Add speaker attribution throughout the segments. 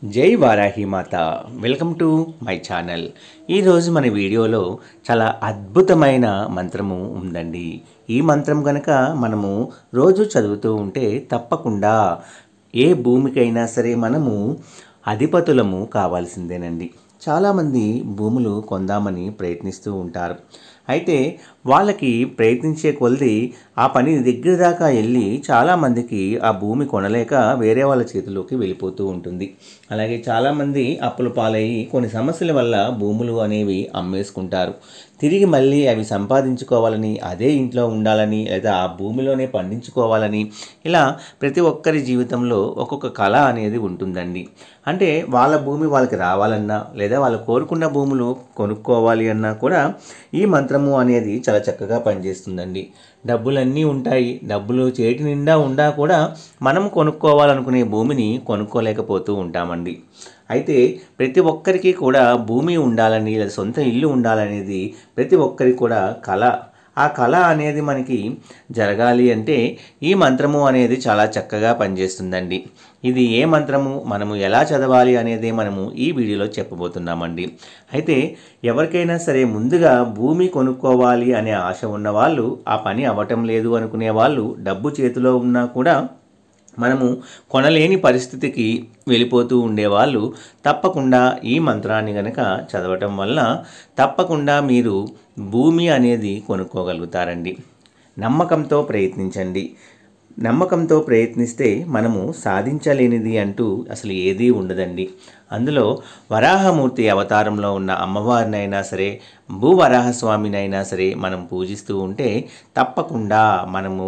Speaker 1: జై వారాహి మాత. Welcome to my channel. ఈరోజు మన వీడియోలో చాలా అద్భుతమైన మంత్రము ఉందండి. ఈ మంత్రం కనుక మనము రోజు చదువుతూ ఉంటే తప్పకుండా ఏ భూమికైనా సరే మనము అధిపతులము కావాల్సిందేనండి. చాలామంది భూములు కొందామని ప్రయత్నిస్తూ ఉంటారు. అయితే వాళ్ళకి ప్రయత్నించే కొలది ఆ పని దగ్గర దాకా వెళ్ళి చాలామందికి ఆ భూమి కొనలేక వేరే వాళ్ళ చేతిలోకి వెళ్ళిపోతూ ఉంటుంది. అలాగే చాలామంది అప్పుల పాలయ్యి కొన్ని సమస్యల వల్ల భూములు అనేవి అమ్మేసుకుంటారు. తిరిగి మళ్ళీ అవి సంపాదించుకోవాలని, అదే ఇంట్లో ఉండాలని, లేదా ఆ భూమిలోనే పండించుకోవాలని, ఇలా ప్రతి ఒక్కరి జీవితంలో ఒక్కొక్క కళ అనేది ఉంటుందండి. అంటే వాళ్ళ భూమి వాళ్ళకి రావాలన్నా, లేదా వాళ్ళు కోరుకున్న భూములు కొనుక్కోవాలి అన్నా కూడా ఈ మంత్రము అనేది చాలా చక్కగా పనిచేస్తుందండి. డబ్బులన్నీ ఉంటాయి, డబ్బులు చేతి నిండా ఉండా కూడా మనం కొనుక్కోవాలనుకునే భూమిని కొనుక్కోలేకపోతూ ఉంటామండి. అయితే ప్రతి ఒక్కరికి కూడా భూమి ఉండాలని, లేదా సొంత ఇల్లు ఉండాలనేది ప్రతి ఒక్కరికి కూడా కళ. ఆ కళ అనేది మనకి జరగాలి అంటే ఈ మంత్రము అనేది చాలా చక్కగా పనిచేస్తుందండి. ఇది ఏ మంత్రము, మనము ఎలా చదవాలి అనేది మనము ఈ వీడియోలో చెప్పబోతున్నామండి. అయితే ఎవరికైనా సరే ముందుగా భూమి కొనుక్కోవాలి అనే ఆశ ఉన్నవాళ్ళు, ఆ పని అవ్వటం లేదు అనుకునే వాళ్ళు, డబ్బు చేతిలో ఉన్నా కూడా మనము కొనలేని పరిస్థితికి వెళ్ళిపోతూ ఉండేవాళ్ళు తప్పకుండా ఈ మంత్రాన్ని కనుక చదవటం వల్ల తప్పకుండా మీరు భూమి అనేది కొనుక్కోగలుగుతారండి. నమ్మకంతో ప్రయత్నించండి. నమ్మకంతో ప్రయత్నిస్తే మనము సాధించలేనిది అంటూ అసలు ఏదీ ఉండదండి. అందులో వరాహమూర్తి అవతారంలో ఉన్న అమ్మవారినైనా సరే, భూవరాహస్వామినైనా సరే మనం పూజిస్తూ ఉంటే తప్పకుండా మనము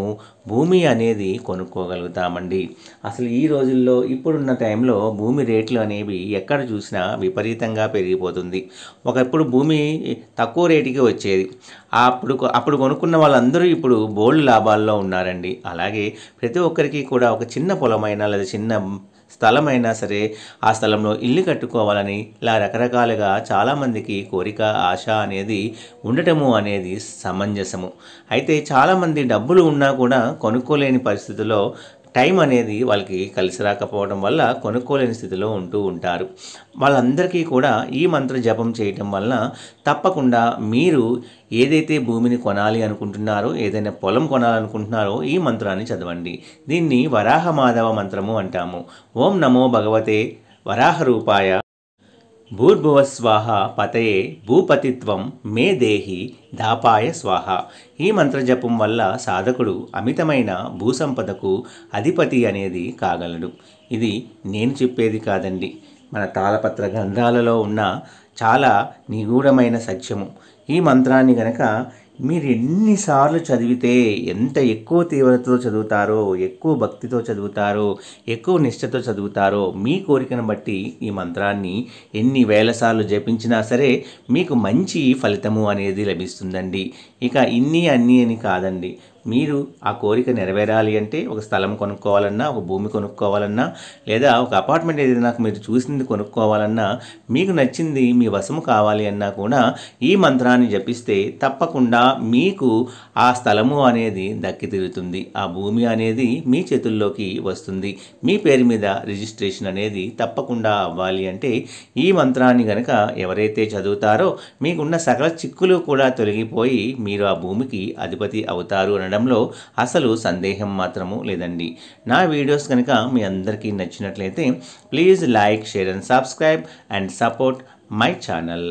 Speaker 1: భూమి అనేది కొనుక్కోగలుగుతామండి. అసలు ఈ రోజుల్లో ఇప్పుడున్న టైంలో భూమి రేట్లు అనేవి ఎక్కడ చూసినా విపరీతంగా పెరిగిపోతుంది. ఒకప్పుడు భూమి తక్కువ రేటుకి వచ్చేది. అప్పుడు కొనుక్కున్న వాళ్ళందరూ ఇప్పుడు బోల్డ్ లాభాల్లో ఉన్నారండి. అలాగే ప్రతి ఒక్కరికి కూడా ఒక చిన్న పొలమైనా లేదా చిన్న స్థలమైనా సరే ఆ స్థలంలో ఇల్లు కట్టుకోవాలని ఇలా రకరకాలుగా చాలామందికి కోరిక, ఆశ అనేది ఉండటము అనేది సమంజసము. అయితే చాలామంది డబ్బులు ఉన్నా కూడా కొనుక్కోలేని పరిస్థితుల్లో టైం అనేది వాళ్ళకి కలిసి రాకపోవడం వల్ల కొనుక్కోలేని స్థితిలో ఉంటూ ఉంటారు. వాళ్ళందరికీ కూడా ఈ మంత్ర జపం చేయటం వలన తప్పకుండా మీరు ఏదైతే భూమిని కొనాలి అనుకుంటున్నారో, ఏదైనా పొలం కొనాలనుకుంటున్నారో ఈ మంత్రాన్ని చదవండి. దీన్ని వరాహ మాధవ మంత్రము అంటాము. ఓం నమో భగవతే వరాహ రూపాయ భూర్భువస్వాహ పతయే భూపతిత్వం మే దేహి దాపాయ స్వాహ. ఈ మంత్రజపం వల్ల సాధకుడు అమితమైన భూసంపదకు అధిపతి అనేది కాగలడు. ఇది నేను చెప్పేది కాదండి, మన తాళపత్ర గ్రంథాలలో ఉన్న చాలా నిగూఢమైన సత్యము. ఈ మంత్రాన్ని గనక మీరు ఎన్నిసార్లు చదివితే, ఎంత ఎక్కువ తీవ్రతతో చదువుతారో, ఎక్కువ భక్తితో చదువుతారో, ఎక్కువ నిష్ఠతో చదువుతారో, మీ కోరికను బట్టి ఈ మంత్రాన్ని ఎన్ని వేల సార్లు జపించినా సరే మీకు మంచి ఫలితము అనేది లభిస్తుందండి. ఇక ఇన్ని అన్నీ అని కాదండి, మీరు ఆ కోరిక నెరవేరాలి అంటే ఒక స్థలం కొనుక్కోవాలన్నా, ఒక భూమి కొనుక్కోవాలన్నా, లేదా ఒక అపార్ట్మెంట్ ఏదైనా మీరు చూసింది కొనుక్కోవాలన్నా, మీకు నచ్చింది మీ వశము కావాలి అన్నా కూడా ఈ మంత్రాన్ని జపిస్తే తప్పకుండా మీకు ఆ స్థలము అనేది దక్కి తీరుతుంది. ఆ భూమి అనేది మీ చేతుల్లోకి వస్తుంది. మీ పేరు మీద రిజిస్ట్రేషన్ అనేది తప్పకుండా అవ్వాలి అంటే ఈ మంత్రాన్ని కనుక ఎవరైతే చదువుతారో మీకున్న సకల చిక్కులు కూడా తొలగిపోయి మీరు ఆ భూమికి అధిపతి అవుతారు అనడంలో అసలు సందేహం మాత్రము లేదండి. నా వీడియోస్ కనుక మీ అందరికీ నచ్చినట్లయితే please like, share and subscribe and support my channel.